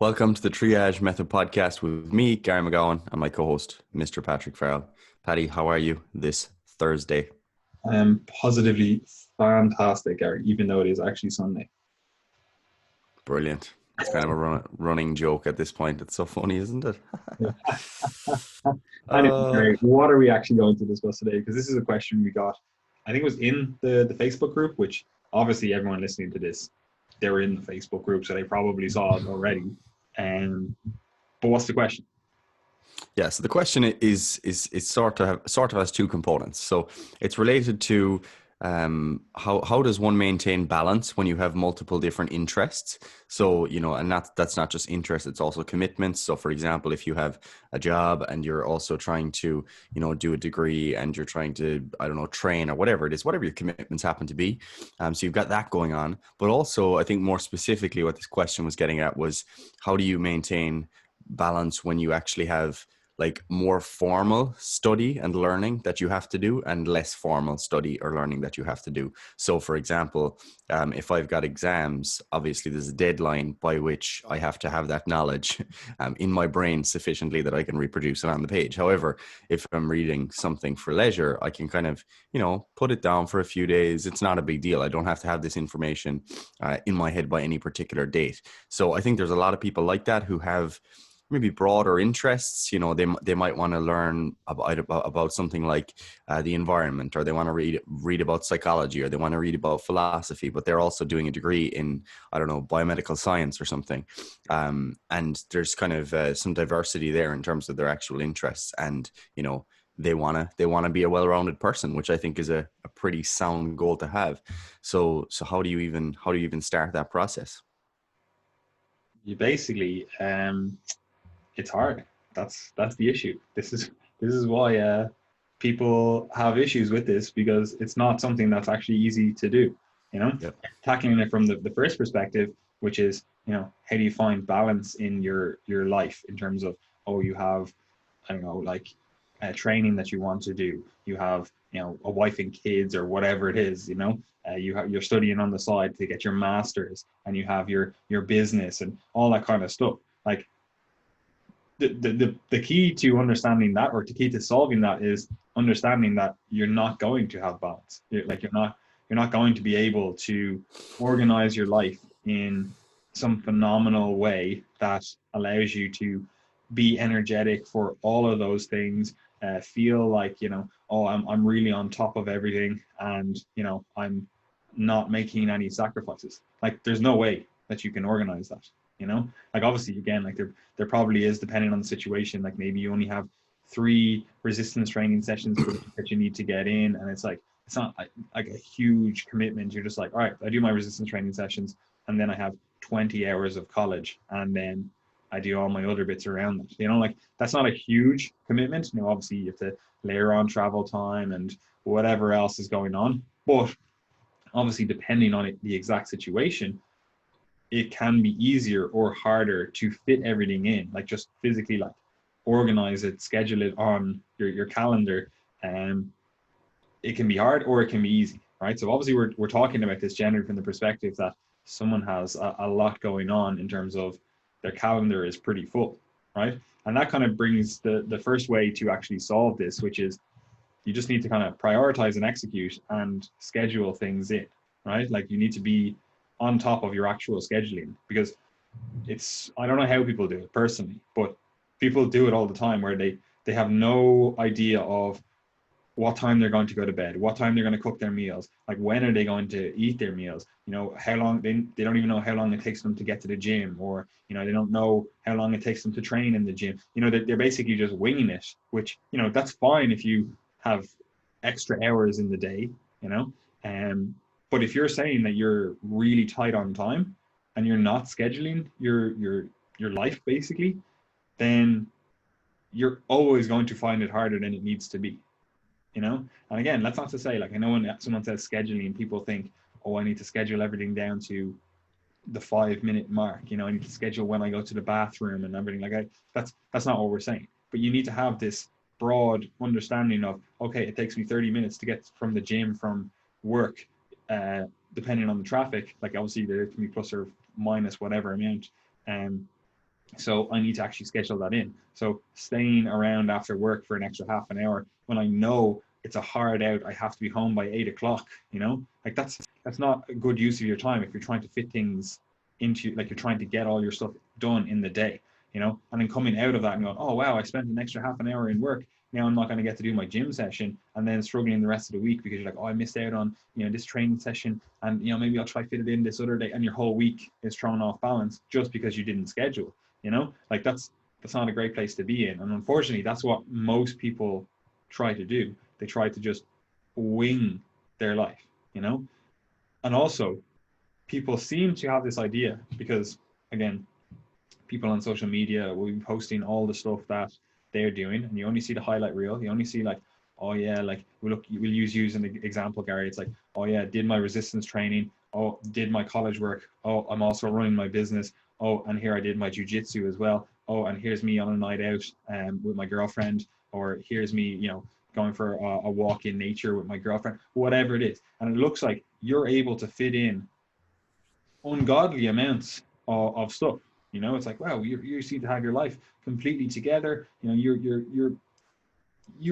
Welcome to the Triage Method podcast with me, Gary McGowan, and my co-host, Mr. Patrick Farrell. Paddy, how are you this Thursday? I am positively fantastic, Gary, even though it is actually Sunday. Brilliant. It's kind of a running joke at this point. It's so funny, isn't it? Yeah. Anyway, uh, Gary, what are we actually going to discuss today? Because this is a question we got, I think it was in the Facebook group, which obviously everyone listening to this, they were in the Facebook group, so they probably saw it already. Um, but what's the question? yeah. So the question is sort of has two components. So it's related to how does one maintain balance when you have multiple different interests? So and that's not just interest; it's also commitments. So, for example, if you have a job and you're also trying to do a degree and you're trying to train or whatever it is, whatever your commitments happen to be. So you've got that going on, but also I think more specifically what this question was getting at was how do you maintain balance when you actually have like more formal study and learning that you have to do and less formal study or learning that you have to do. So, for example, if I've got exams, obviously there's a deadline by which I have to have that knowledge in my brain sufficiently that I can reproduce it on the page. However, if I'm reading something for leisure, I can kind of, put it down for a few days. It's not a big deal. I don't have to have this information in my head by any particular date. So I think there's a lot of people like that who have maybe broader interests. They might want to learn about something like the environment, or they want to read about psychology, or they want to read about philosophy, but they're also doing a degree in, I don't know, biomedical science or something. And there's kind of some diversity there in terms of their actual interests, and they want to be a well-rounded person, which I think is a pretty sound goal to have. So how do you even start that process? You basically, it's hard. That's the issue. This is why people have issues with this, because it's not something that's actually easy to do. You know, Yep. tackling it from the first perspective, which is, how do you find balance in your life in terms of, oh, you have, I don't know, like training that you want to do. You have, a wife and kids or whatever it is. You're studying on the side to get your masters, and you have your business and all that kind of stuff. Like the key to understanding that, or the key to solving that, is understanding that you're not going to have balance. You're not going to be able to organize your life in some phenomenal way that allows you to be energetic for all of those things, feel like, oh, I'm really on top of everything, and I'm not making any sacrifices. Like, there's no way that you can organize that. Like, obviously, again, like there probably is, depending on the situation. Like, maybe you only have 3 resistance training sessions per week that you need to get in, and it's not like a huge commitment. You're just like, all right, I do my resistance training sessions, and then I have 20 hours of college, and then I do all my other bits around that. Like, that's not a huge commitment. Obviously you have to layer on travel time and whatever else is going on, but obviously, depending on the exact situation, it can be easier or harder to fit everything in, like just physically, like organize it, schedule it on your calendar. And it can be hard or it can be easy, right? So obviously we're talking about this generally from the perspective that someone has a lot going on in terms of their calendar is pretty full, right? And that kind of brings the first way to actually solve this, which is you just need to kind of prioritize and execute and schedule things in, right? Like, you need to be on top of your actual scheduling, because I don't know how people do it personally, but people do it all the time, where they have no idea of what time they're going to go to bed, what time they're going to cook their meals, like when are they going to eat their meals, how long they don't even know how long it takes them to get to the gym, or they don't know how long it takes them to train in the gym. They're basically just winging it, which that's fine if you have extra hours in the day, you know but if you're saying that you're really tight on time and you're not scheduling your life, basically, then you're always going to find it harder than it needs to be. And again, that's not to say, like, I know when someone says scheduling, people think, oh, I need to schedule everything down to the 5 minute mark. I need to schedule when I go to the bathroom and everything. Like, that's not what we're saying. But you need to have this broad understanding of, okay, it takes me 30 minutes to get from the gym from work, uh, depending on the traffic. Like, obviously there can be plus or minus whatever amount. So I need to actually schedule that in. So staying around after work for an extra half an hour when I know it's a hard out, I have to be home by 8 o'clock, like that's not a good use of your time if you're trying to fit things into, like, you're trying to get all your stuff done in the day, and then coming out of that and going, oh wow, I spent an extra half an hour in work. Now I'm not going to get to do my gym session, and then struggling the rest of the week because you're like, oh, I missed out on, this training session, and maybe I'll try fit it in this other day, and your whole week is thrown off balance just because you didn't schedule. Like that's not a great place to be in. And unfortunately, that's what most people try to do. They try to just wing their life. And also, people seem to have this idea because, again, people on social media will be posting all the stuff that they're doing, and you only see the highlight reel. You only see, like, oh yeah, like, we'll use you as an example, Gary. It's like, oh yeah, did my resistance training. Oh, did my college work. Oh, I'm also running my business. Oh, and here I did my jujitsu as well. Oh, and here's me on a night out with my girlfriend, or here's me, going for a walk in nature with my girlfriend, whatever it is. And it looks like you're able to fit in ungodly amounts of stuff. It's like, wow, you seem to have your life completely together. You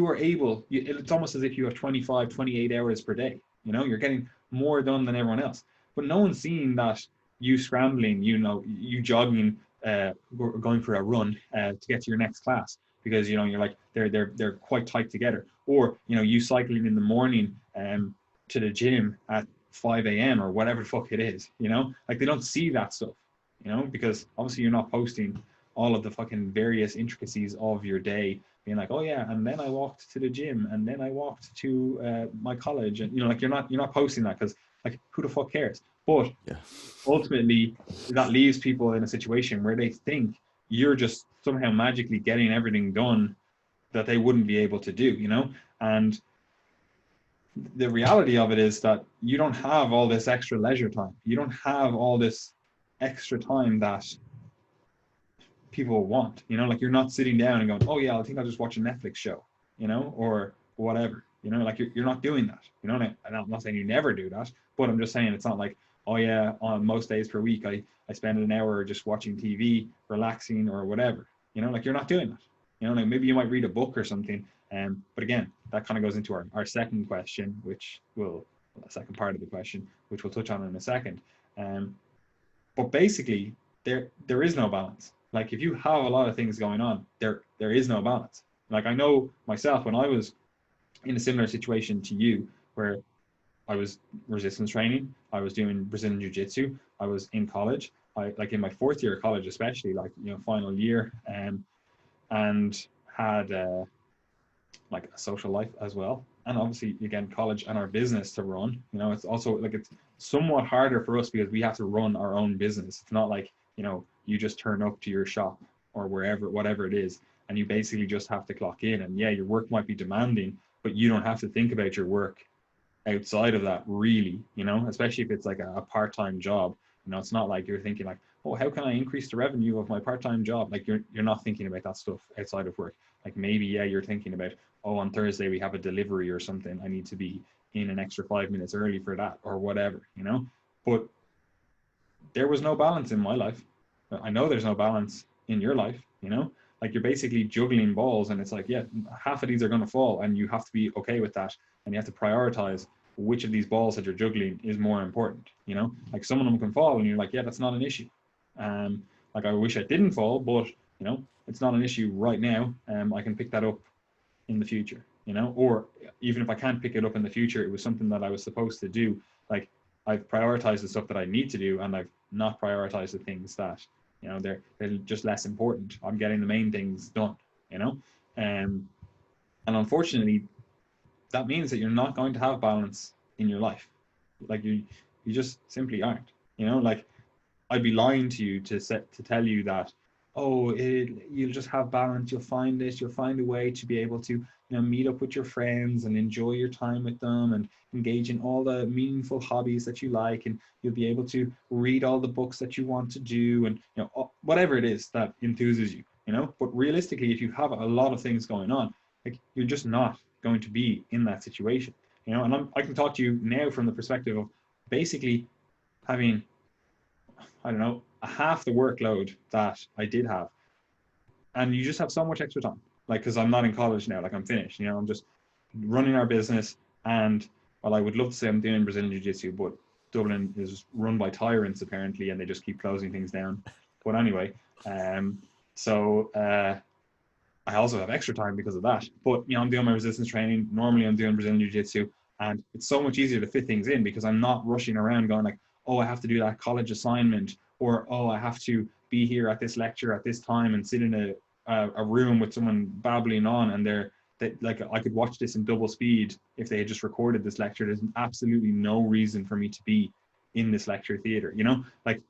are able. It's almost as if you have 25, 28 hours per day. You're getting more done than everyone else. But no one's seeing that you scrambling, you jogging, going for a run to get to your next class because you're like they're quite tight together, or you cycling in the morning to the gym at 5 a.m. or whatever the fuck it is. Like, they don't see that stuff. Because obviously you're not posting all of the fucking various intricacies of your day, being like, oh yeah, and then I walked to the gym, and then I walked to my college, and like, you're not posting that because, like, who the fuck cares? But Yeah. ultimately, that leaves people in a situation where they think you're just somehow magically getting everything done that they wouldn't be able to do, and the reality of it is that you don't have all this extra leisure time. You don't have all this extra time that people want, like, you're not sitting down and going, oh yeah, I think I'll just watch a Netflix show, or whatever, like, you're not doing that, and I'm not saying you never do that, but I'm just saying it's not like, oh yeah, on most days per week, I spend an hour just watching TV, relaxing or whatever, like, you're not doing that, like, maybe you might read a book or something, but again, that kind of goes into our second question, the second part of the question, which we'll touch on in a second. But basically, there is no balance. Like, if you have a lot of things going on, there is no balance. Like, I know myself, when I was in a similar situation to you, where I was resistance training, I was doing Brazilian Jiu-Jitsu, I was in college, I, like, in my fourth year of college, especially, like, final year, and had like a social life as well, and obviously, again, college and our business to run. It's also, like, it's somewhat harder for us because we have to run our own business. It's not like, you just turn up to your shop or wherever, whatever it is, and you basically just have to clock in, and yeah, your work might be demanding, but you don't have to think about your work outside of that, really, especially if it's like a part-time job. It's not like you're thinking like, oh, how can I increase the revenue of my part-time job? Like, you're not thinking about that stuff outside of work. Like, maybe, yeah, you're thinking about, oh, on Thursday we have a delivery or something, I need to be in an extra 5 minutes early for that, or whatever. But there was no balance in my life. I know there's no balance in your life. Like, you're basically juggling balls, and it's like, yeah, half of these are going to fall, and you have to be okay with that, and you have to prioritize which of these balls that you're juggling is more important. Like, some of them can fall, and you're like, yeah, that's not an issue. Like, I wish I didn't fall, but it's not an issue right now. I can pick that up in the future. Or even if I can't pick it up in the future, it was something that I was supposed to do. Like, I've prioritized the stuff that I need to do, and I've not prioritized the things that they're just less important. I'm getting the main things done. And unfortunately, that means that you're not going to have balance in your life. Like, you just simply aren't. Like, I'd be lying to you to tell you that, oh, you'll just have balance. You'll find a way to be able to meet up with your friends and enjoy your time with them, and engage in all the meaningful hobbies that you like, and you'll be able to read all the books that you want to do, and whatever it is that enthuses you. But realistically, if you have a lot of things going on, like, you're just not going to be in that situation. And I can talk to you now from the perspective of basically having, I don't know, half the workload that I did have, and you just have so much extra time. Like, because I'm not in college now, like I'm finished. You know, I'm just running our business, and well, I would love to say I'm doing Brazilian Jiu-Jitsu, but Dublin is run by tyrants apparently, and they just keep closing things down. But anyway, um, so I also have extra time because of that. But you know, I'm doing my resistance training. Normally, I'm doing Brazilian Jiu-Jitsu, and it's so much easier to fit things in because I'm not rushing around going like, oh, I have to do that college assignment, or oh, I have to be here at this lecture at this time and sit in a room with someone babbling on, and like I could watch this in double speed if they had just recorded this lecture. There's absolutely no reason for me to be in this lecture theater. You know, like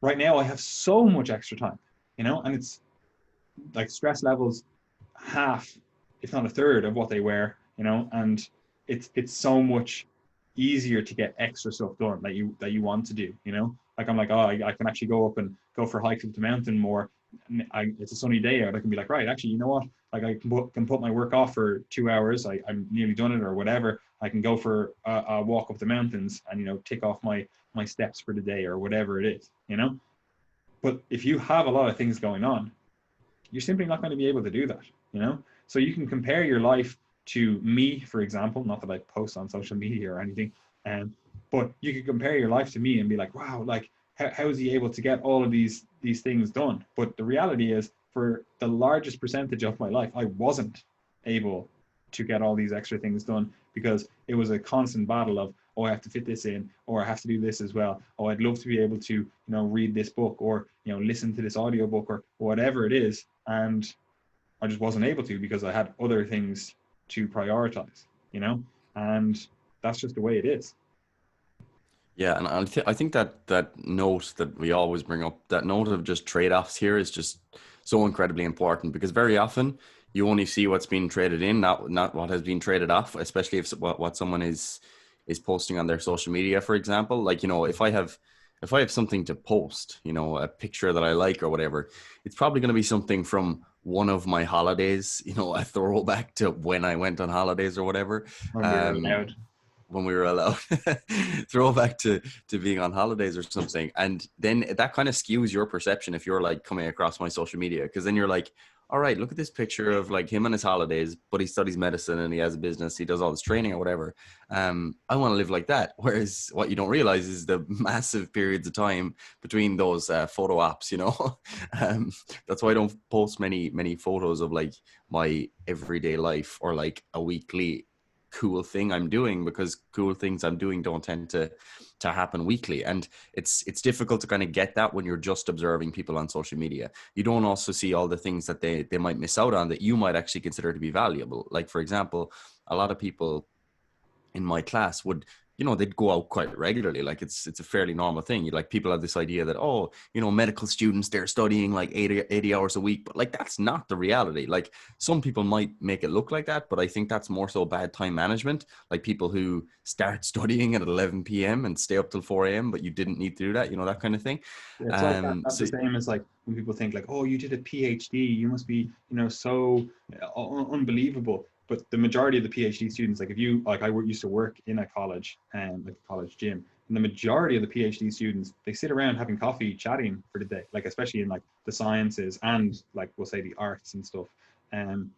right now I have so much extra time. You know, and it's like stress levels half, if not a third, of what they were, you know, and it's so much easier to get extra stuff done that you want to do, you know. Like I'm like, oh, I can actually go up and go for hikes up the mountain more. It's a sunny day out. I can be like, right, actually, you know what? Like I can put my work off for 2 hours. I'm nearly done it or whatever. I can go for a walk up the mountains and, you know, tick off my steps for the day or whatever it is, you know. But if you have a lot of things going on, you're simply not going to be able to do that, you know? So you can compare your life to me, for example, not that I post on social media or anything, but you could compare your life to me and be like, wow, like how is he able to get all of these things done? But the reality is, for the largest percentage of my life, I wasn't able to get all these extra things done because it was a constant battle of, oh, I have to fit this in, or I have to do this as well. Oh, I'd love to be able to, you know, read this book or, you know, listen to this audiobook or whatever it is. And I just wasn't able to because I had other things to prioritize, you know, and that's just the way it is. Yeah, and I think that that note that we always bring up, that note of just trade-offs here, is just so incredibly important, because very often you only see what's being traded in, not what has been traded off, especially if what someone is posting on their social media, for example. Like, you know, if I have something to post, you know, a picture that I like or whatever, it's probably going to be something from one of my holidays, you know, a throwback to when I went on holidays or whatever. When we were Um, allowed. when we were allowed, throwback to being on holidays or something. And then that kind of skews your perception if you're like coming across my social media, because then you're like, all right, look at this picture of like him on his holidays, but he studies medicine and he has a business, he does all this training or whatever. I want to live like that. Whereas what you don't realize is the massive periods of time between those photo apps, you know. That's why I don't post many photos of like my everyday life or like a weekly cool thing I'm doing, because cool things I'm doing don't tend to happen weekly. And it's difficult to kind of get that when you're just observing people on social media. You don't also see all the things that they might miss out on that you might actually consider to be valuable. Like, for example, a lot of people in my class would, you know, they'd go out quite regularly. Like it's a fairly normal thing. You, like, people have this idea that, oh, you know, medical students, they're studying like 80 hours a week, but like that's not the reality. Like, some people might make it look like that, but I think that's more so bad time management. Like people who start studying at 11 p.m. and stay up till 4 a.m., but you didn't need to do that, you know, that kind of thing. It's like that. That's So the same as like when people think like, oh, you did a PhD, you must be, you know, so unbelievable. But the majority of the PhD students, like if you, like I used to work in a college and like a college gym, and the majority of the PhD students, they sit around having coffee, chatting for the day, like especially in like the sciences and like we'll say the arts and stuff, um,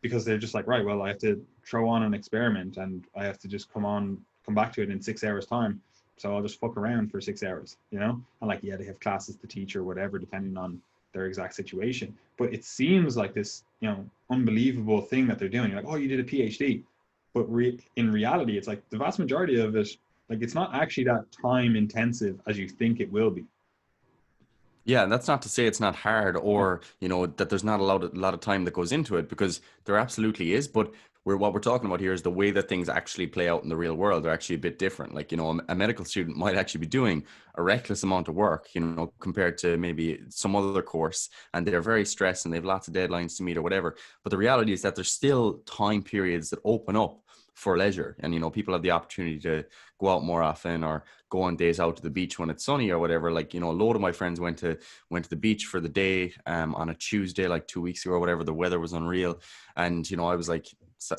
because they're just like, right, well, I have to throw on an experiment and I have to just come back to it in 6 hours time. So I'll just fuck around for 6 hours, you know? And like, yeah, they have classes to teach or whatever, depending on their exact situation. But it seems like this, you know, unbelievable thing that they're doing. You're like, oh, you did a PhD. But in reality, it's like the vast majority of it, like it's not actually that time intensive as you think it will be. yeah, and that's not to say it's not hard, or, you know, that there's not a lot of time that goes into it, because there absolutely is. But what we're talking about here is the way that things actually play out in the real world are actually a bit different. Like, you know, a medical student might actually be doing a reckless amount of work, you know, compared to maybe some other course, and they're very stressed and they have lots of deadlines to meet or whatever. But the reality is that there's still time periods that open up for leisure, and, you know, people have the opportunity to go out more often or go on days out to the beach when it's sunny or whatever. Like, you know, a load of my friends went to the beach for the day on a Tuesday like 2 weeks ago or whatever. The weather was unreal, and, you know, I was like,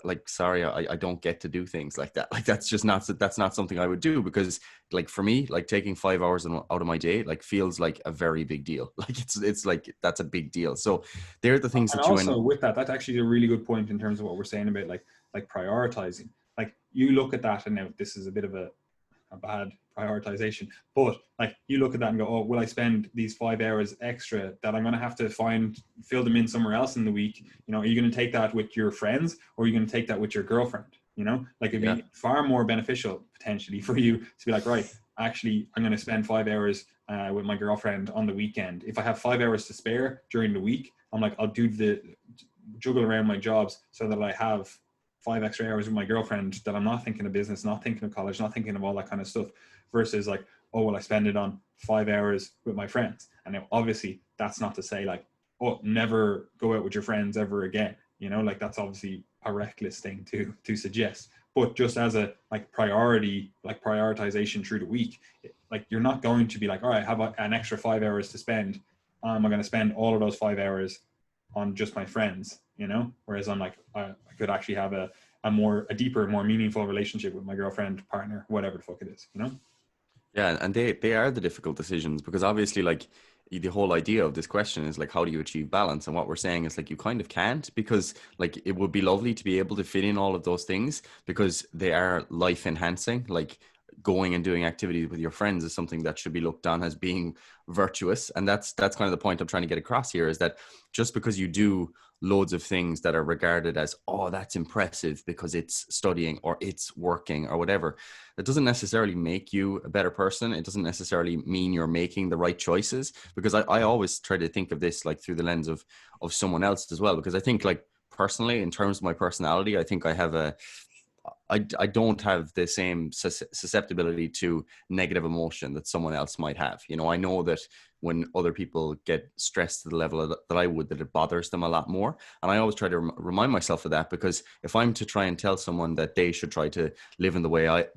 like, sorry, I don't get to do things like that. Like, that's not something I would do, because like for me, like taking 5 hours out of my day, like feels like a very big deal. Like it's like, that's a big deal. So they're the things And that you end. also with that, that's actually a really good point in terms of what we're saying about like prioritizing. Like you look at that, and now this is a bit of a bad prioritization, but like you look at that and go, oh, will I spend these 5 hours extra that I'm going to have to fill them in somewhere else in the week? You know, are you going to take that with your friends, or are you going to take that with your girlfriend? You know, like it'd Yeah. be far more beneficial potentially for you to be like, right, actually, I'm going to spend 5 hours with my girlfriend on the weekend. If I have 5 hours to spare during the week, I'm like, I'll do the juggle around my jobs so that I have 5 extra hours with my girlfriend, that I'm not thinking of business, not thinking of college, not thinking of all that kind of stuff, versus like, oh, well, I spend it on 5 hours with my friends. And now obviously that's not to say like, oh, never go out with your friends ever again. You know, like that's obviously a reckless thing to suggest. But just as a like priority, like prioritization through the week, like you're not going to be like, all right, I have an extra 5 hours to spend. I'm going to spend all of those 5 hours on just my friends, you know? Whereas I'm like, I could actually have a deeper, more meaningful relationship with my girlfriend, partner, whatever the fuck it is, you know? Yeah, and they are the difficult decisions, because obviously, like, the whole idea of this question is like, how do you achieve balance? And what we're saying is like, you kind of can't, because like it would be lovely to be able to fit in all of those things, because they are life enhancing. Like, going and doing activities with your friends is something that should be looked on as being virtuous, and that's kind of the point I'm trying to get across here, is that just because you do loads of things that are regarded as, oh, that's impressive because it's studying or it's working or whatever, that doesn't necessarily make you a better person. It doesn't necessarily mean you're making the right choices, because I always try to think of this like through the lens of someone else as well, because I think, like, personally, in terms of my personality, I think I don't have the same susceptibility to negative emotion that someone else might have. You know, I know that when other people get stressed to the level that I would, that it bothers them a lot more. And I always try to remind myself of that, because if I'm to try and tell someone that they should try to live in the way I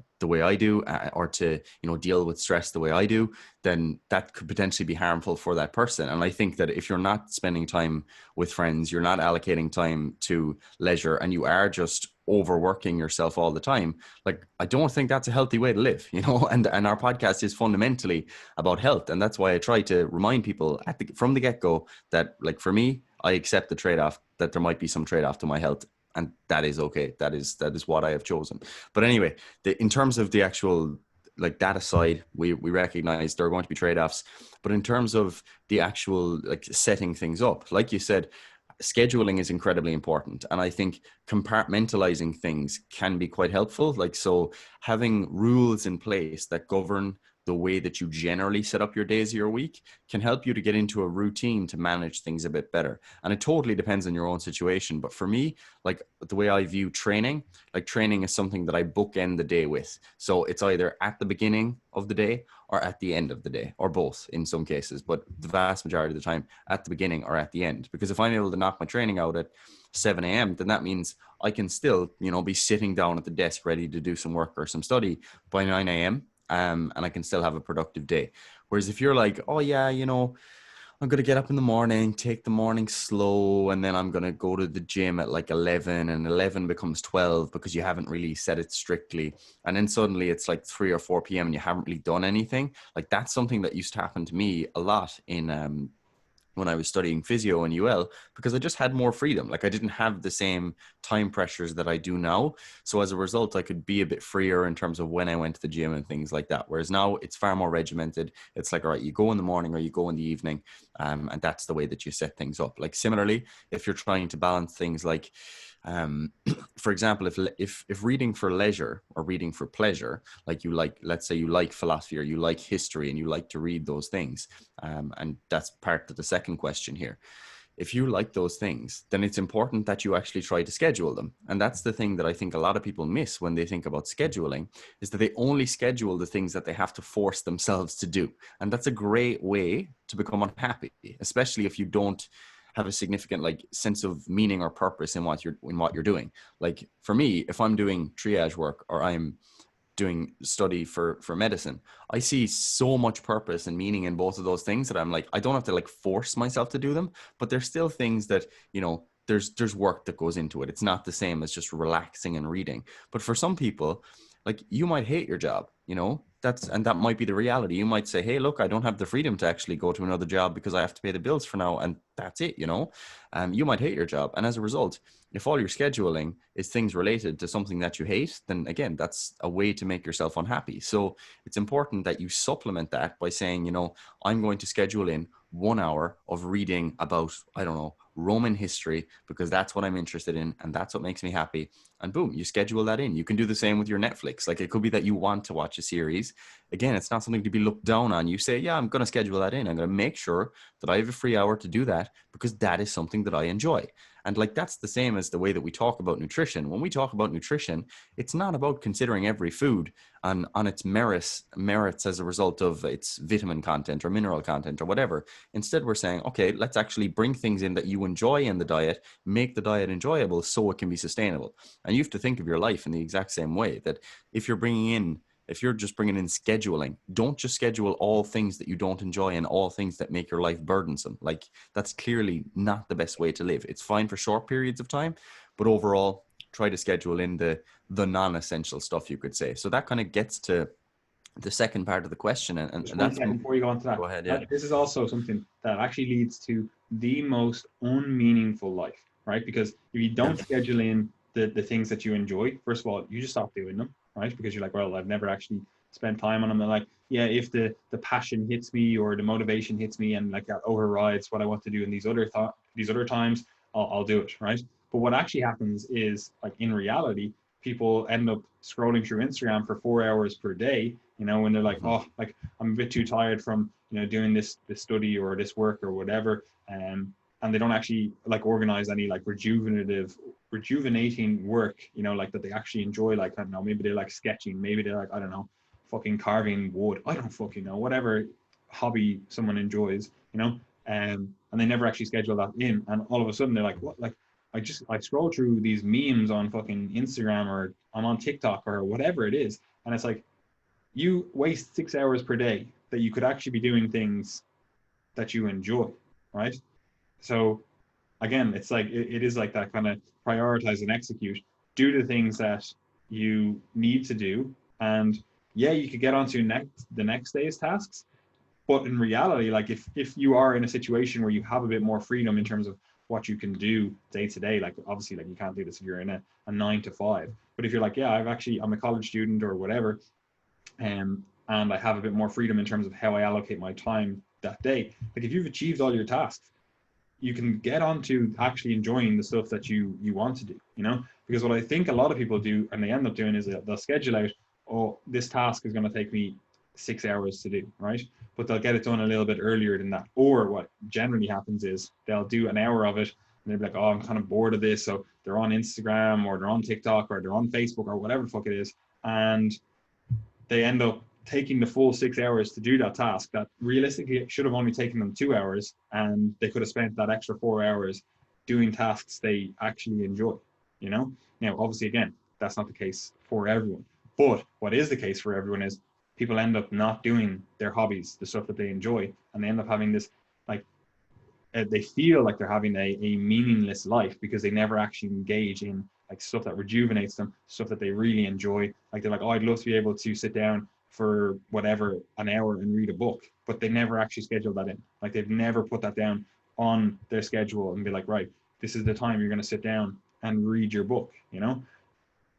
do, or to, you know, deal with stress the way I do, then that could potentially be harmful for that person. And I think that if you're not spending time with friends, you're not allocating time to leisure, and you are just overworking yourself all the time, like, I don't think that's a healthy way to live, you know. And our podcast is fundamentally about health, and that's why I try to remind people from the get-go that, like, for me, I accept the trade-off, that there might be some trade-off to my health, and that is okay. That is what I have chosen. But anyway, in terms of the actual, like, that aside, we recognize there are going to be trade-offs. But in terms of the actual, like, setting things up, like you said, scheduling is incredibly important. And I think compartmentalizing things can be quite helpful. Like, so having rules in place that govern the way that you generally set up your days of your week can help you to get into a routine to manage things a bit better. And it totally depends on your own situation. But for me, like, the way I view training, like, training is something that I bookend the day with. So it's either at the beginning of the day or at the end of the day, or both in some cases, but the vast majority of the time at the beginning or at the end. Because if I'm able to knock my training out at 7 a.m., then that means I can still, you know, be sitting down at the desk ready to do some work or some study by 9 a.m. And I can still have a productive day. Whereas if you're like, oh yeah, you know, I'm going to get up in the morning, take the morning slow, and then I'm going to go to the gym at like 11, and 11 becomes 12 because you haven't really set it strictly. And then suddenly it's like 3 or 4 p.m. and you haven't really done anything. Like, that's something that used to happen to me a lot in when I was studying physio in UL, because I just had more freedom. Like, I didn't have the same time pressures that I do now. So as a result, I could be a bit freer in terms of when I went to the gym and things like that. Whereas now it's far more regimented. It's like, all right, you go in the morning or you go in the evening. And that's the way that you set things up. Like, similarly, if you're trying to balance things like, for example, if reading for leisure or reading for pleasure, like, you like, let's say you like philosophy or you like history and you like to read those things, and that's part of the second question here. If you like those things, then it's important that you actually try to schedule them. And that's the thing that I think a lot of people miss when they think about scheduling, is that they only schedule the things that they have to force themselves to do. And that's a great way to become unhappy, especially if you don't have a significant, like, sense of meaning or purpose in what you're doing. Like, for me, if I'm doing triage work or I'm doing study for medicine, I see so much purpose and meaning in both of those things that I'm like, I don't have to, like, force myself to do them, but there's still things that, you know, there's work that goes into it. It's not the same as just relaxing and reading. But for some people, like, you might hate your job, and that might be the reality. You might say, hey, look, I don't have the freedom to actually go to another job because I have to pay the bills for now, and that's it. You might hate your job, and as a result, if all your scheduling is things related to something that you hate, then again, that's a way to make yourself unhappy. So it's important that you supplement that by saying, I'm going to schedule in 1 hour of reading about, I don't know, Roman history, because that's what I'm interested in and that's what makes me happy. And boom, you schedule that in. You can do the same with your Netflix. Like, it could be that you want to watch a series. Again, it's not something to be looked down on. You say, yeah, I'm going to schedule that in. I'm going to make sure that I have a free hour to do that because that is something that I enjoy. And like, that's the same as the way that we talk about nutrition. When we talk about nutrition, it's not about considering every food on its merits as a result of its vitamin content or mineral content or whatever. Instead, we're saying, okay, let's actually bring things in that you enjoy in the diet, make the diet enjoyable so it can be sustainable. And you have to think of your life in the exact same way, that if you're just bringing in scheduling, don't just schedule all things that you don't enjoy and all things that make your life burdensome. Like, that's clearly not the best way to live. It's fine for short periods of time, but overall, try to schedule in the non-essential stuff, you could say. So that kind of gets to the second part of the question. And Just one that's, second before you go on to that. go ahead. Yeah. This is also something that actually leads to the most unmeaningful life, right? Because if you don't schedule in the things that you enjoy, first of all, you just stop doing them, right? Because you're like, well, I've never actually spent time on them. And like, yeah, if the passion hits me or the motivation hits me and like that overrides what I want to do in these other times, I'll do it, right? But what actually happens is, like, in reality, people end up scrolling through Instagram for 4 hours per day, when they're like, oh, like, I'm a bit too tired from, doing this study or this work or whatever. And they don't actually like organize any like rejuvenating work, like that they actually enjoy. Like, I don't know, maybe they like sketching, maybe they like, I don't know, fucking carving wood. I don't fucking know, whatever hobby someone enjoys, and they never actually schedule that in. And all of a sudden they're like, what? Like, I scroll through these memes on fucking Instagram, or I'm on TikTok or whatever it is. And it's like, you waste 6 hours per day that you could actually be doing things that you enjoy, right? So again, it's like, it is like that kind of prioritize and execute, do the things that you need to do. And yeah, you could get onto the next day's tasks. But in reality, like, if you are in a situation where you have a bit more freedom in terms of what you can do day to day, like, obviously, like, you can't do this if you're in a 9 to 5. But if you're like, yeah, I'm a college student or whatever, and I have a bit more freedom in terms of how I allocate my time that day. Like, if you've achieved all your tasks, you can get on to actually enjoying the stuff that you want to do, because what I think a lot of people do and they end up doing is they'll schedule out, oh, this task is going to take me 6 hours to do, right? But they'll get it done a little bit earlier than that. Or what generally happens is they'll do an hour of it and they'll be like, oh, I'm kind of bored of this. So they're on Instagram or they're on TikTok or they're on Facebook or whatever the fuck it is. And they end up taking the full 6 hours to do that task that realistically should have only taken them 2 hours, and they could have spent that extra 4 hours doing tasks they actually enjoy. Now, obviously, again, that's not the case for everyone. But what is the case for everyone is people end up not doing their hobbies, the stuff that they enjoy, and they end up having this, like, they feel like they're having a meaningless life because they never actually engage in like stuff that rejuvenates them, stuff that they really enjoy. Like, they're like, oh, I'd love to be able to sit down for whatever, an hour and read a book, but they never actually schedule that in. Like, they've never put that down on their schedule and be like, right, this is the time you're going to sit down and read your book,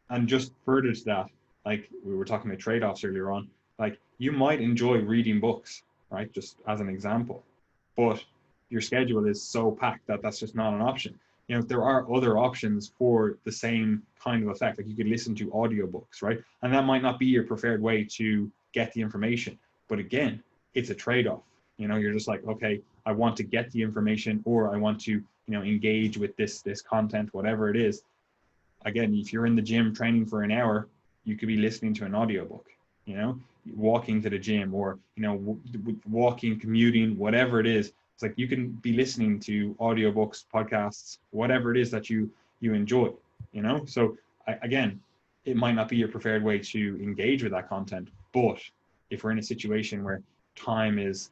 And just further to that, like we were talking about trade-offs earlier on, like, you might enjoy reading books, right? Just as an example, but your schedule is so packed that that's just not an option. There are other options for the same kind of effect. Like, you could listen to audiobooks, right? And that might not be your preferred way to get the information. But again, it's a trade-off. You're just like, okay, I want to get the information, or I want to, engage with this content, whatever it is. Again, if you're in the gym training for an hour, you could be listening to an audiobook, walking to the gym, or, walking, commuting, whatever it is. It's like, you can be listening to audiobooks, podcasts, whatever it is that you enjoy, So again, it might not be your preferred way to engage with that content, but if we're in a situation where time is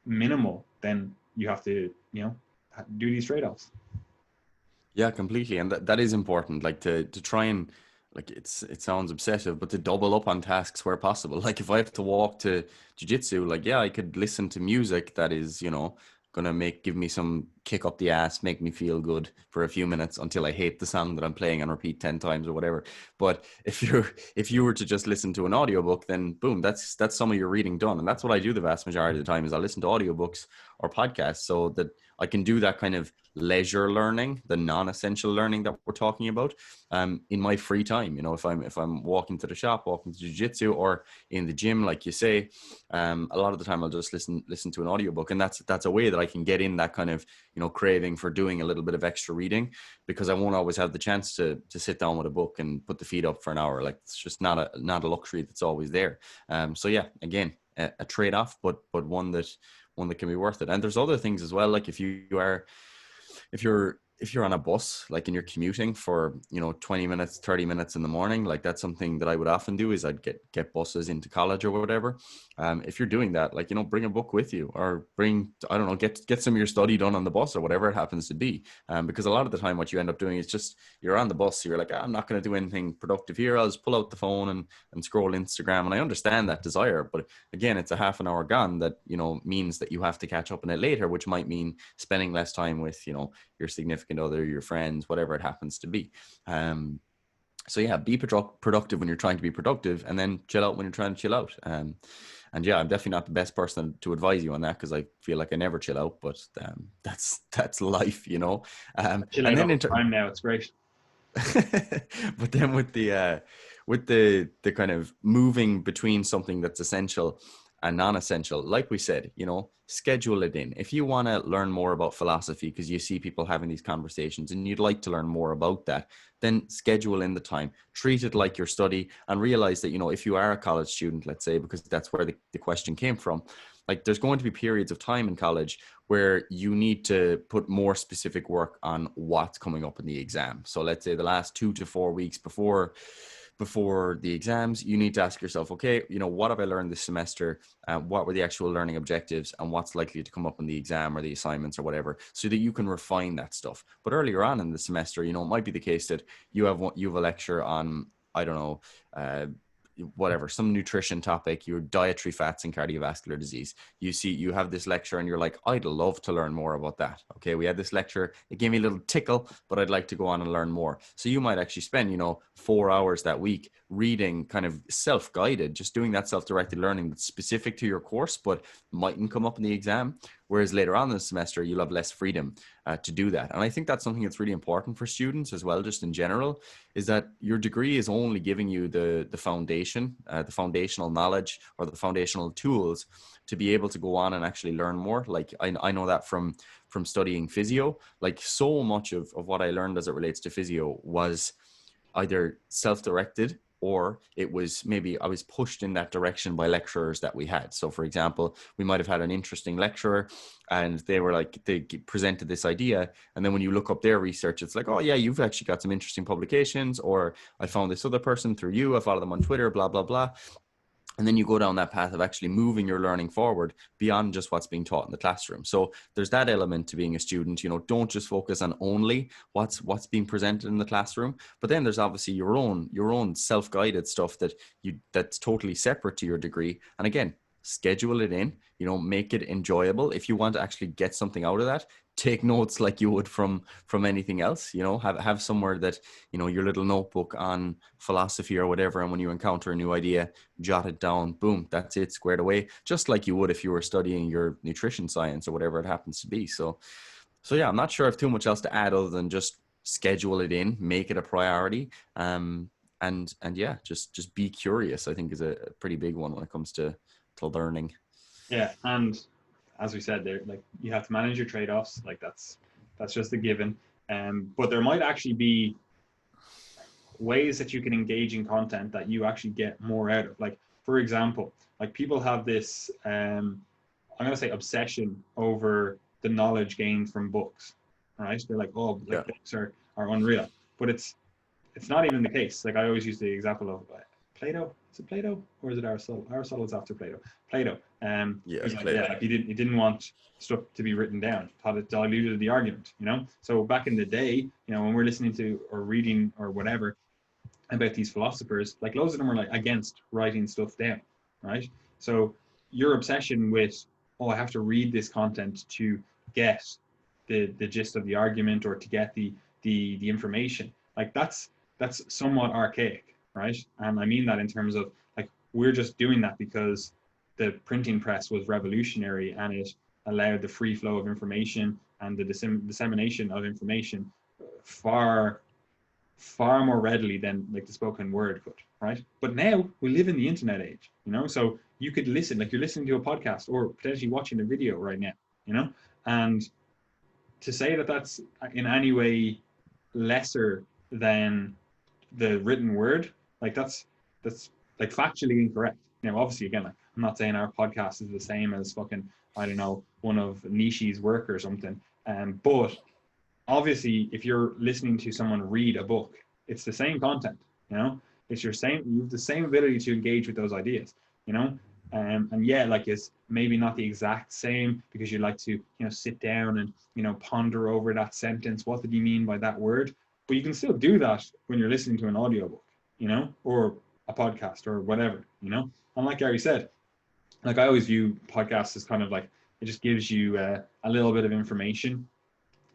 minimal, then you have to, do these trade-offs. Yeah, completely. And that is important. Like to try and like it sounds obsessive, but to double up on tasks where possible. Like if I have to walk to jujitsu, like yeah, I could listen to music that is, gonna give me some kick up the ass, make me feel good for a few minutes until I hate the song that I'm playing and repeat 10 times or whatever. But if you were to just listen to an audiobook, then boom, that's some of your reading done. And that's what I do the vast majority of the time is I listen to audiobooks or podcasts so that I can do that kind of leisure learning, the non-essential learning that we're talking about, in my free time. If I'm walking to the shop, walking to jiu-jitsu, or in the gym, like you say, a lot of the time I'll just listen to an audiobook, and that's a way that I can get in that kind of craving for doing a little bit of extra reading, because I won't always have the chance to sit down with a book and put the feet up for an hour. Like it's just not a luxury that's always there. So yeah, again, a trade-off, but one that can be worth it. And there's other things as well, like if you're on a bus, like and you're commuting for 20 minutes, 30 minutes in the morning, like that's something that I would often do is I'd get buses into college or whatever. If you're doing that, like bring a book with you, or bring, I don't know, get some of your study done on the bus or whatever it happens to be. Because a lot of the time what you end up doing is just you're on the bus, so you're like, I'm not going to do anything productive here, I'll just pull out the phone and scroll Instagram. And I understand that desire, but again, it's a half an hour gone that means that you have to catch up on it later, which might mean spending less time with your significant other, your friends, whatever it happens to be. So yeah, be productive when you're trying to be productive, and then chill out when you're trying to chill out. And yeah, I'm definitely not the best person to advise you on that, because I feel like I never chill out, but that's life. I chill And out then all the time now. It's great. but then with the kind of moving between something that's essential and non-essential, like we said, schedule it in. If you want to learn more about philosophy because you see people having these conversations and you'd like to learn more about that, then schedule in the time. Treat it like your study, and realize that if you are a college student, let's say, because that's where the question came from, like there's going to be periods of time in college where you need to put more specific work on what's coming up in the exam. So let's say the last 2 to 4 weeks before the exams, you need to ask yourself, okay, what have I learned this semester? What were the actual learning objectives, and what's likely to come up in the exam or the assignments or whatever, so that you can refine that stuff. But earlier on in the semester, it might be the case that you have a lecture on, I don't know, whatever, some nutrition topic, your dietary fats and cardiovascular disease. You have this lecture and you're like, I'd love to learn more about that. Okay, we had this lecture, it gave me a little tickle, but I'd like to go on and learn more. So you might actually spend 4 hours that week reading, kind of self-guided, just doing that self-directed learning that's specific to your course but mightn't come up in the exam. Whereas later on in the semester, you'll have less freedom to do that. And I think that's something that's really important for students as well, just in general, is that your degree is only giving you the foundation, the foundational knowledge, or the foundational tools to be able to go on and actually learn more. Like I know that from studying physio, like so much of what I learned as it relates to physio was either self-directed, or it was maybe I was pushed in that direction by lecturers that we had. So for example, we might have had an interesting lecturer and they presented this idea, and then when you look up their research, it's like, oh yeah, you've actually got some interesting publications, or I found this other person through you, I follow them on Twitter, blah blah blah. And then you go down that path of actually moving your learning forward beyond just what's being taught in the classroom. So there's that element to being a student. Don't just focus on only what's being presented in the classroom, but then there's obviously your own self-guided stuff that's totally separate to your degree. And again, schedule it in, make it enjoyable. If you want to actually get something out of that, take notes like you would from anything else. Have somewhere that your little notebook on philosophy or whatever, and when you encounter a new idea, jot it down, boom, that's it, squared away, just like you would if you were studying your nutrition science or whatever it happens to be. So yeah, I'm not sure if too much else to add other than just schedule it in, make it a priority. And yeah, just be curious, I think, is a pretty big one when it comes to learning. Yeah, and as we said, there, like you have to manage your trade-offs. Like that's just a given. But there might actually be ways that you can engage in content that you actually get more out of. Like for example, like people have this I'm gonna say obsession over the knowledge gained from books. Right? They're like, oh, like Yeah. books are unreal, but it's not even the case. Like I always use the example of Plato. Is it Plato or is it Aristotle? Aristotle is after Plato. Plato. Yeah, He's it's like, yeah, Plato. like he didn't want stuff to be written down. Thought it diluted the argument, you know. So back in the day, you know, when we're listening to or reading or whatever about these philosophers, like loads of them are like against writing stuff down, right? So your obsession with, oh, I have to read this content to get the gist of the argument or to get the information, like that's somewhat archaic, right? And I mean that in terms of like we're just doing that because the printing press was revolutionary and it allowed the free flow of information and the dissemination of information far far more readily than like the spoken word could, right? But now we live in the internet age, you know, so you could listen, like you're listening to a podcast or potentially watching a video right now, you know, and to say that that's in any way lesser than the written word, like that's like factually incorrect. Now, obviously, again, like, I'm not saying our podcast is the same as fucking, I don't know, one of Nishi's work or something, but obviously if you're listening to someone read a book, it's the same content, you know, it's your same, you have the same ability to engage with those ideas, you know. And yeah, like it's maybe not the exact same because you like to, you know, sit down and, you know, ponder over that sentence, what did he mean by that word, but you can still do that when you're listening to an audiobook, you know, or a podcast or whatever, you know. And like Gary said, like I always view podcasts as kind of like it just gives you a little bit of information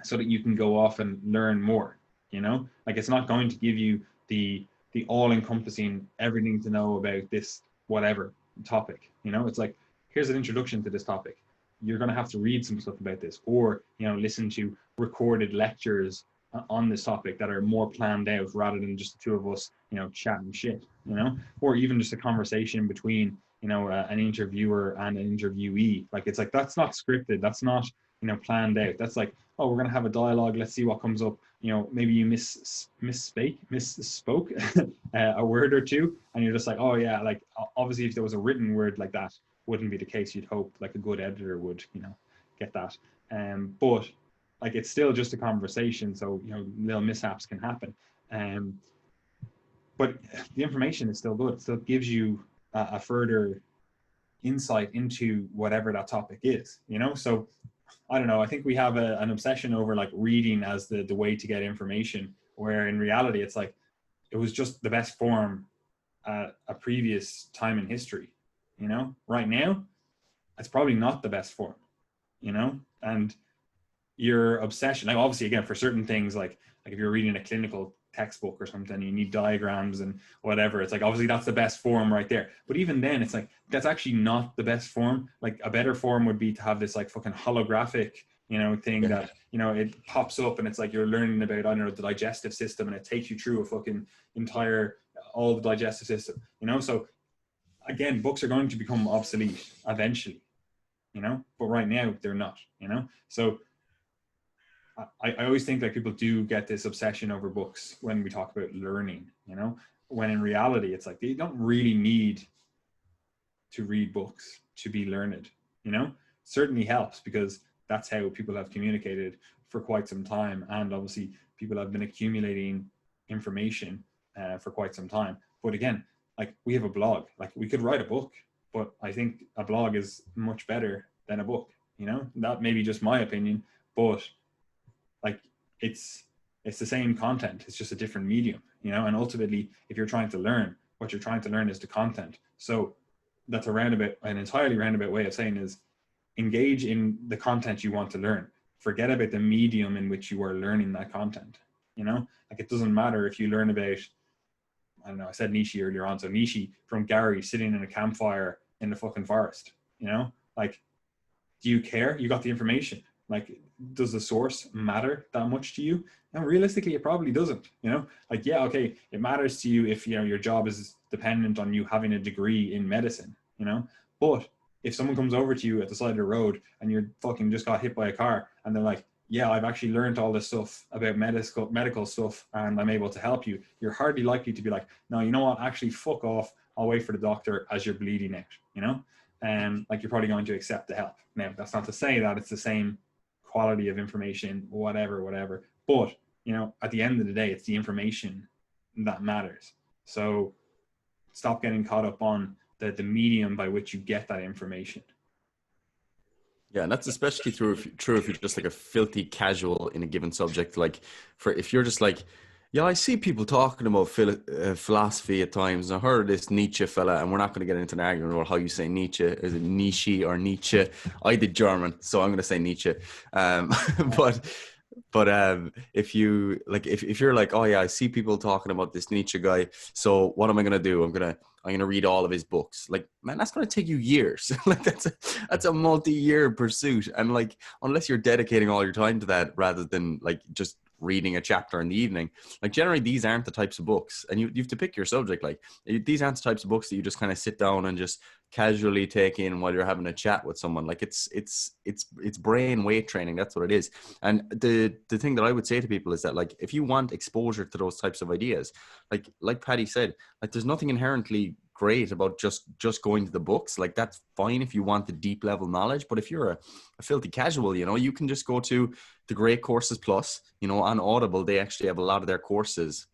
so that you can go off and learn more, you know, like it's not going to give you the all-encompassing everything to know about this whatever topic, you know. It's like here's an introduction to this topic, you're going to have to read some stuff about this or, you know, listen to recorded lectures on this topic that are more planned out rather than just the two of us, you know, chatting shit, you know, or even just a conversation between, you know, an interviewer and an interviewee. Like it's like that's not scripted, that's not, you know, planned out, that's like, oh, we're going to have a dialogue, let's see what comes up, you know, maybe you misspoke a word or two and you're just like, oh yeah, like obviously if there was a written word like that wouldn't be the case, you'd hope like a good editor would, you know, get that. But like it's still just a conversation, so you know little mishaps can happen. But the information is still good, it still gives you a further insight into whatever that topic is, you know. So I don't know. I think we have an obsession over like reading as the way to get information, where in reality it's like it was just the best form at a previous time in history. You know, right now it's probably not the best form. You know, and your obsession, like obviously again for certain things, like if you're reading a clinical textbook or something, you need diagrams and whatever. It's like obviously that's the best form right there. But even then, it's like that's actually not the best form. Like a better form would be to have this like fucking holographic, you know, thing Yeah. that, you know, it pops up and it's like you're learning about, I don't know, the digestive system and it takes you through a fucking entire all the digestive system, you know. So again, books are going to become obsolete eventually, you know, but right now they're not, you know. So I always think that people do get this obsession over books when we talk about learning, you know, when in reality it's like they don't really need to read books to be learned, you know. Certainly helps because that's how people have communicated for quite some time, and obviously people have been accumulating information for quite some time. But again, like we have a blog, like we could write a book, but I think a blog is much better than a book, you know. That may be just my opinion, but like it's the same content, it's just a different medium, you know. And ultimately if you're trying to learn, what you're trying to learn is the content. So that's an entirely roundabout way of saying is engage in the content you want to learn, forget about the medium in which you are learning that content, you know. Like it doesn't matter if you learn about, I don't know, I said Nishi earlier on, so Nishi from Gary sitting in a campfire in the fucking forest, you know, like do you care? You got the information. Like, does the source matter that much to you? No, realistically, it probably doesn't. You know, like, yeah, okay, it matters to you if, you know, your job is dependent on you having a degree in medicine, you know. But if someone comes over to you at the side of the road and you're fucking just got hit by a car and they're like, yeah, I've actually learned all this stuff about medical stuff and I'm able to help you, you're hardly likely to be like, no, you know what, actually fuck off, I'll wait for the doctor as you're bleeding out, you know. Like you're probably going to accept the help. Now, that's not to say that it's the same quality of information, whatever. But, you know, at the end of the day, it's the information that matters. So stop getting caught up on the medium by which you get that information. Yeah, and that's especially true if you're just like a filthy casual in a given subject. Like, for if you're just like, yeah, I see people talking about philosophy at times. I heard this Nietzsche fella, and we're not going to get into an argument about how you say Nietzsche. Is it Nietzsche or Nietzsche? I did German, so I'm going to say Nietzsche. Um, but if you like, if you're like, oh yeah, I see people talking about this Nietzsche guy, so what am I going to do? I'm gonna read all of his books. Like, man, that's gonna take you years. Like, that's a multi-year pursuit. And like, unless you're dedicating all your time to that rather than like just reading a chapter in the evening, like generally these aren't the types of books, and you have to pick your subject. Like, these aren't the types of books that you just kind of sit down and just casually take in while you're having a chat with someone. Like, it's brain weight training. That's what it is. And the thing that I would say to people is that, like, if you want exposure to those types of ideas, like Paddy said, like, there's nothing inherently great about just going to the books. Like, that's fine if you want the deep level knowledge, but if you're a filthy casual, you know, you can just go to the Great Courses Plus, you know, on Audible. They actually have a lot of their courses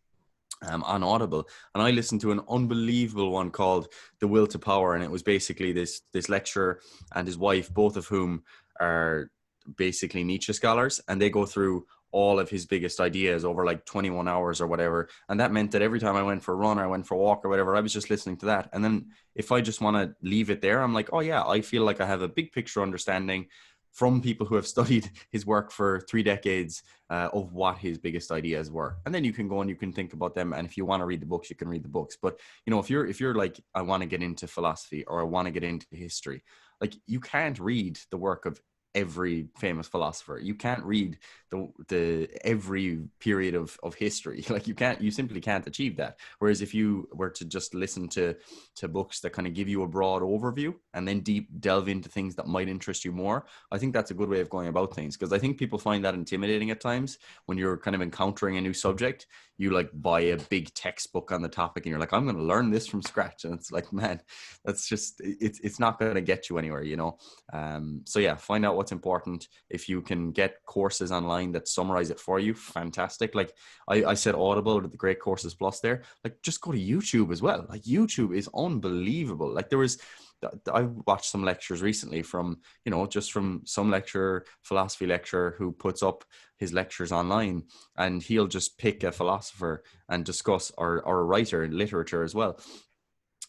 on Audible, and I listened to an unbelievable one called The Will to Power, and it was basically this lecturer and his wife, both of whom are basically Nietzsche scholars, and they go through all of his biggest ideas over like 21 hours or whatever. And that meant that every time I went for a run or I went for a walk or whatever, I was just listening to that. And then if I just want to leave it there, I'm like, oh yeah, I feel like I have a big picture understanding from people who have studied his work for 3 decades of what his biggest ideas were. And then you can go and you can think about them. And if you want to read the books, you can read the books. But, you know, if you're like, I want to get into philosophy or I want to get into history, like, you can't read the work of every famous philosopher. You can't read the every period of history. Like, you simply can't achieve that. Whereas if you were to just listen to books that kind of give you a broad overview and then delve into things that might interest you more, I think that's a good way of going about things. Because I think people find that intimidating at times when you're kind of encountering a new subject. You like buy a big textbook on the topic and you're like, I'm going to learn this from scratch. And it's like, man, that's just, it's not going to get you anywhere, you know? So yeah, find out what's important. If you can get courses online that summarize it for you, fantastic. Like I said, Audible with the Great Courses Plus there, like, just go to YouTube as well. Like, YouTube is unbelievable. Like, I watched some lectures recently from, you know, just from some philosophy lecturer who puts up his lectures online, and he'll just pick a philosopher and discuss, or a writer in literature as well,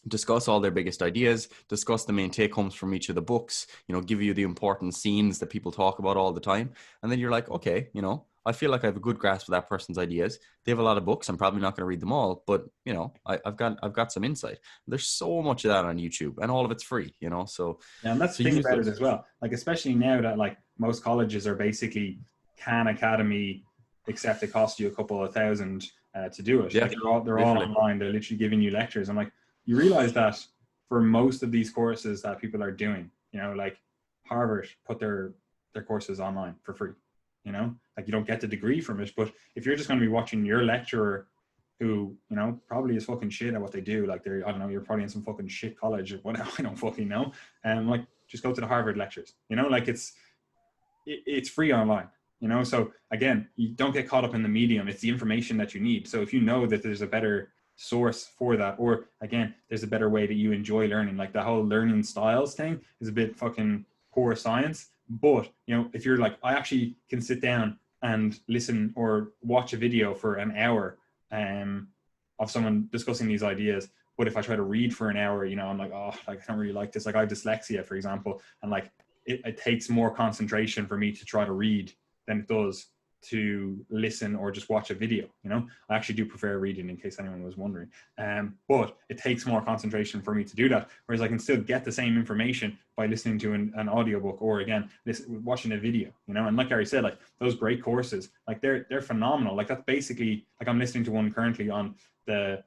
discuss all their biggest ideas, discuss the main take homes from each of the books, you know, give you the important scenes that people talk about all the time. And then you're like, okay, you know, I feel like I have a good grasp of that person's ideas. They have a lot of books. I'm probably not going to read them all, but, you know, I've got some insight. There's so much of that on YouTube, and all of it's free, you know, so. Yeah, and that's So the thing use about it those. as well. Like, especially now that like most colleges are basically Khan Academy, except it costs you a couple of thousand to do it. Yeah, Like, they're all literally. online. They're literally giving you lectures. I'm like, you realize that for most of these courses that people are doing, you know, like Harvard put their courses online for free. You know, like, you don't get the degree from it, but if you're just going to be watching your lecturer, who, you know, probably is fucking shit at what they do, like, I don't know, you're probably in some fucking shit college or whatever, I don't fucking know, and like, just go to the Harvard lectures, you know, like, it's free online, you know. So again, you don't get caught up in the medium. It's the information that you need. So if you know that there's a better source for that, or again, there's a better way that you enjoy learning, like the whole learning styles thing is a bit fucking poor science. But, you know, if you're like, I actually can sit down and listen or watch a video for an hour of someone discussing these ideas, but if I try to read for an hour, you know, I'm like, oh, like, I don't really like this. Like, I have dyslexia, for example, and like, it takes more concentration for me to try to read than it does to listen or just watch a video. You know, I actually do prefer reading, in case anyone was wondering, but it takes more concentration for me to do that, whereas I can still get the same information by listening to an audiobook, or again, watching a video, you know. And like Gary said, like, those great courses, like, they're phenomenal. Like, that's basically, like, I'm listening to one currently on the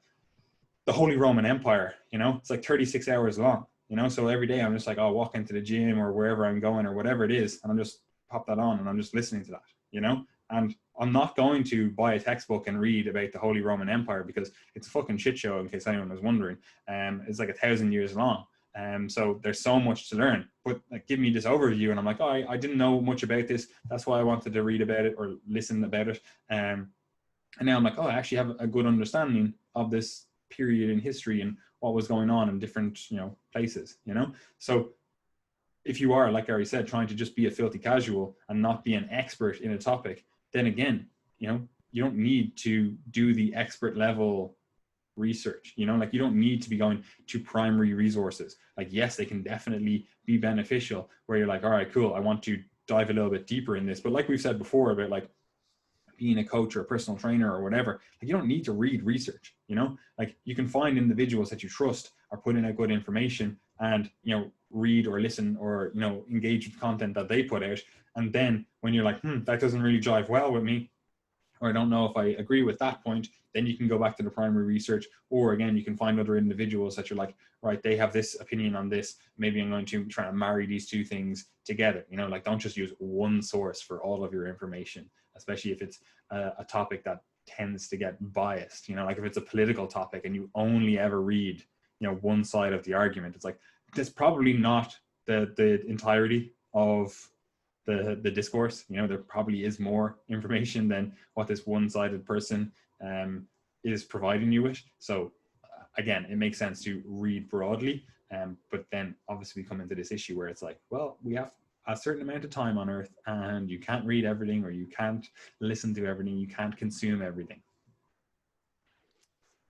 Holy Roman Empire, you know. It's like 36 hours long, you know. So every day I'm just like, I'll walk into the gym or wherever I'm going or whatever it is, and I'm just pop that on and I'm just listening to that, you know. And I'm not going to buy a textbook and read about the Holy Roman Empire, because it's a fucking shit show, in case anyone was wondering. It's like 1,000 years long. So there's so much to learn, but like, give me this overview, and I'm like, oh, I didn't know much about this. That's why I wanted to read about it or listen about it. And now I'm like, oh, I actually have a good understanding of this period in history and what was going on in different, places, So if you are, like Gary said, trying to just be a filthy casual and not be an expert in a topic, then again, you don't need to do the expert level research, like you don't need to be going to primary resources. Like, yes, they can definitely be beneficial where you're like, all right, cool, I want to dive a little bit deeper in this. But like we've said before about like being a coach or a personal trainer or whatever, like you don't need to read research, like you can find individuals that you trust are putting out good information and, read or listen or, engage with content that they put out. And then when you're like, that doesn't really jive well with me, or I don't know if I agree with that point, then you can go back to the primary research, or again, you can find other individuals that you're like, right, they have this opinion on this. Maybe I'm going to try to marry these two things together. Like don't just use one source for all of your information, especially if it's a topic that tends to get biased. Like if it's a political topic and you only ever read, one side of the argument, it's like, that's probably not the entirety of the discourse. There probably is more information than what this one-sided person is providing you with. So again, it makes sense to read broadly, but then obviously we come into this issue where it's like, well, we have a certain amount of time on earth and you can't read everything, or you can't listen to everything, you can't consume everything.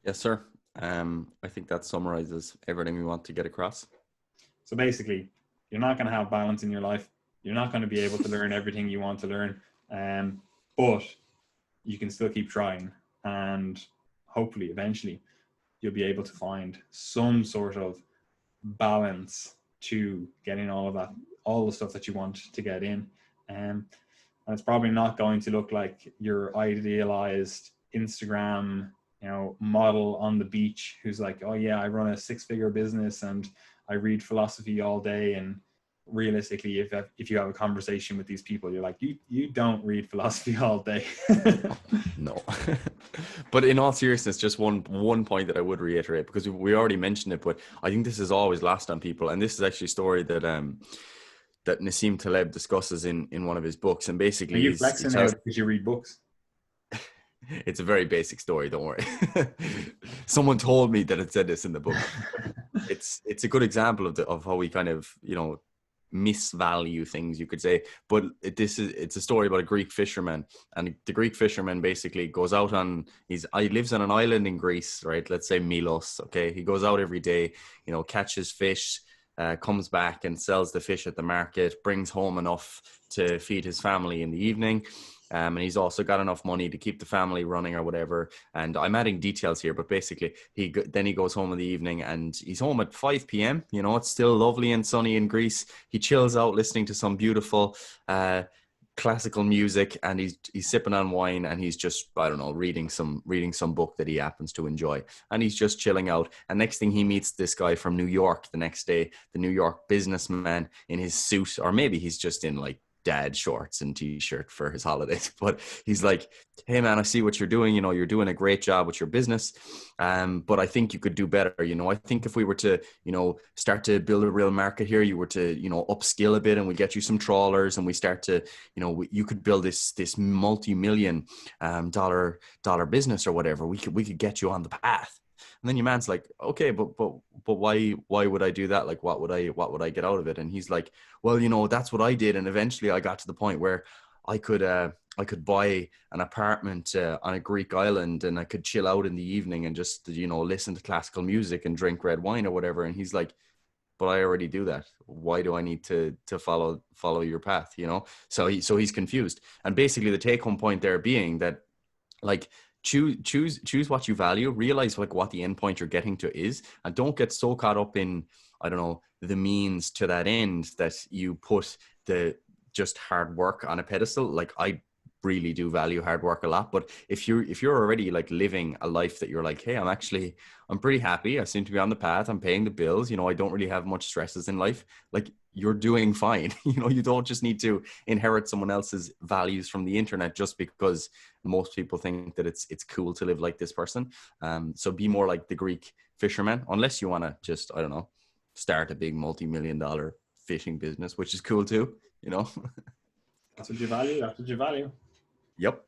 Yes, sir. I think that summarizes everything we want to get across. So basically, you're not going to have balance in your life. You're not going to be able to learn everything you want to learn, but you can still keep trying, and hopefully eventually you'll be able to find some sort of balance to getting all the stuff that you want to get in. And it's probably not going to look like your idealized Instagram, model on the beach who's like, oh yeah, I run a 6-figure business and I read philosophy all day. And realistically, if you have a conversation with these people, you're like, you don't read philosophy all day. No. But in all seriousness, just one point that I would reiterate, because we already mentioned it, but I think this is always lost on people, and this is actually a story that that Nassim Taleb discusses in one of his books. And basically, are you flexing now because you read books? It's a very basic story, don't worry. Someone told me that it said this in the book. It's a good example of how we kind of, misvalue things, you could say. But it's a story about a Greek fisherman, and the Greek fisherman basically goes out he lives on an island in Greece, right? Let's say Milos. Okay, he goes out every day, catches fish, comes back and sells the fish at the market, brings home enough to feed his family in the evening. And he's also got enough money to keep the family running or whatever. And I'm adding details here, but basically then he goes home in the evening and he's home at 5 p.m. It's still lovely and sunny in Greece. He chills out listening to some beautiful classical music, and he's sipping on wine, and he's just, I don't know, reading some book that he happens to enjoy, and he's just chilling out. And next thing, he meets this guy from New York the next day, the New York businessman in his suit, or maybe he's just in like dad shorts and t-shirt for his holidays. But he's like, hey man, I see what you're doing. You're doing a great job with your business. But I think you could do better. I think if we were to, start to build a real market here, you were to, upskill a bit, and we get you some trawlers, and we start to, you could build this multi-million dollar business or whatever. We could get you on the path. And then your man's like, okay, but why would I do that? Like, what would I get out of it? And he's like, well, that's what I did. And eventually I got to the point where I could buy an apartment on a Greek island, and I could chill out in the evening and just, listen to classical music and drink red wine or whatever. And he's like, but I already do that. Why do I need to follow your path? So he's confused. And basically the take home point there being that, like, choose what you value, realize like what the end point you're getting to is, and don't get so caught up in, I don't know, the means to that end that you put the just hard work on a pedestal. Like, I really do value hard work a lot, but if you're already like living a life that you're like, hey, I'm pretty happy, I seem to be on the path, I'm paying the bills, I don't really have much stresses in life, like, you're doing fine. You don't just need to inherit someone else's values from the internet just because most people think that it's cool to live like this person. So be more like the Greek fisherman, unless you want to just, I don't know, start a big multi-million-dollar fishing business, which is cool too, That's what you value. Yep.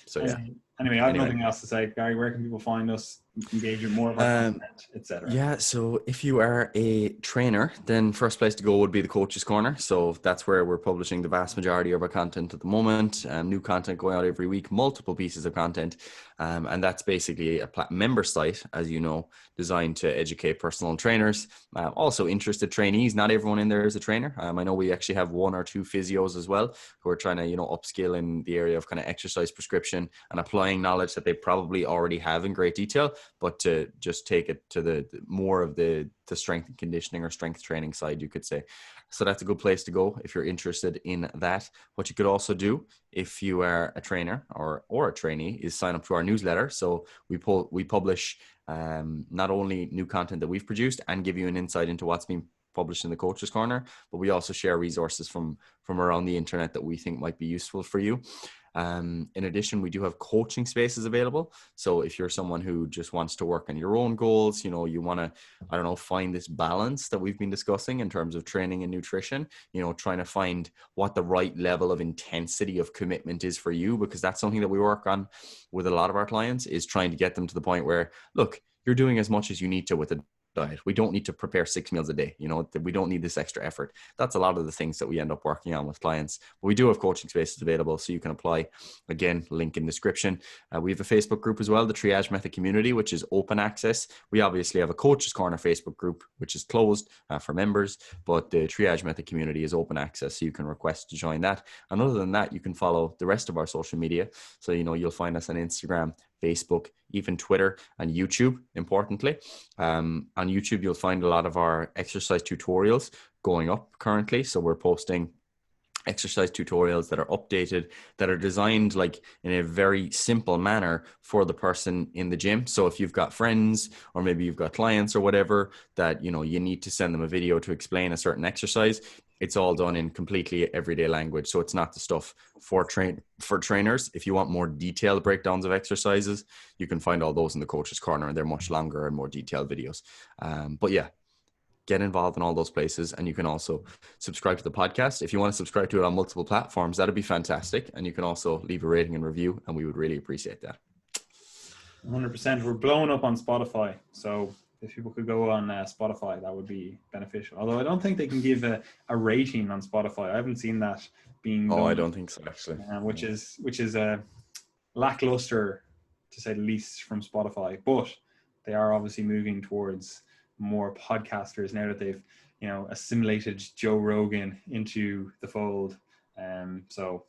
So yeah. Anyway, I have Anyway. nothing else to say. Gary, where can people find us, engage with more of our content, etc.? Yeah, so if you are a trainer, then first place to go would be the Coach's Corner. So that's where we're publishing the vast majority of our content at the moment. New content going out every week, multiple pieces of content. And that's basically a member site, as you know, designed to educate personal trainers. Also interested trainees. Not everyone in there is a trainer. I know we actually have 1 or 2 physios as well who are trying to, upskill in the area of kind of exercise prescription and applying knowledge that they probably already have in great detail, but to just take it to the more of the strength and conditioning or strength training side, you could say. So that's a good place to go if you're interested in that. What you could also do if you are a trainer or a trainee is sign up to our newsletter. So we publish not only new content that we've produced and give you an insight into what's been published in the Coach's Corner, but we also share resources from around the internet that we think might be useful for you. In addition, we do have coaching spaces available. So if you're someone who just wants to work on your own goals, you want to, find this balance that we've been discussing in terms of training and nutrition, trying to find what the right level of intensity of commitment is for you, because that's something that we work on with a lot of our clients, is trying to get them to the point where, look, you're doing as much as you need to with a diet. We don't need to prepare 6 meals a day. We don't need this extra effort. That's a lot of the things that we end up working on with clients. But we do have coaching spaces available, so you can apply. Again, link in description. We have a Facebook group as well, the Triage Method Community, which is open access. We obviously have a Coach's Corner Facebook group, which is closed for members, but the Triage Method Community is open access, so you can request to join that. And other than that, you can follow the rest of our social media. So, you'll find us on Instagram, Facebook, even Twitter and YouTube, importantly. On YouTube, you'll find a lot of our exercise tutorials going up currently. So we're posting exercise tutorials that are updated, that are designed like in a very simple manner for the person in the gym. So if you've got friends or maybe you've got clients or whatever that, you need to send them a video to explain a certain exercise, it's all done in completely everyday language. So it's not the stuff for trainers. If you want more detailed breakdowns of exercises, you can find all those in the Coach's Corner, and they're much longer and more detailed videos. But yeah, get involved in all those places. And you can also subscribe to the podcast. If you want to subscribe to it on multiple platforms, that'd be fantastic. And you can also leave a rating and review, and we would really appreciate that. 100%. We're blowing up on Spotify. So if people could go on Spotify, that would be beneficial. Although I don't think they can give a rating on Spotify. I haven't seen that being done. I don't think so, actually. Which is a lackluster, to say the least, from Spotify. But they are obviously moving towards more podcasters now that they've assimilated Joe Rogan into the fold. So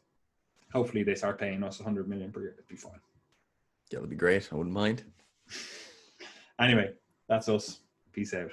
hopefully they start paying us 100 million per year. It'd be fine. Yeah, that'd be great. I wouldn't mind. Anyway, that's us. Peace out.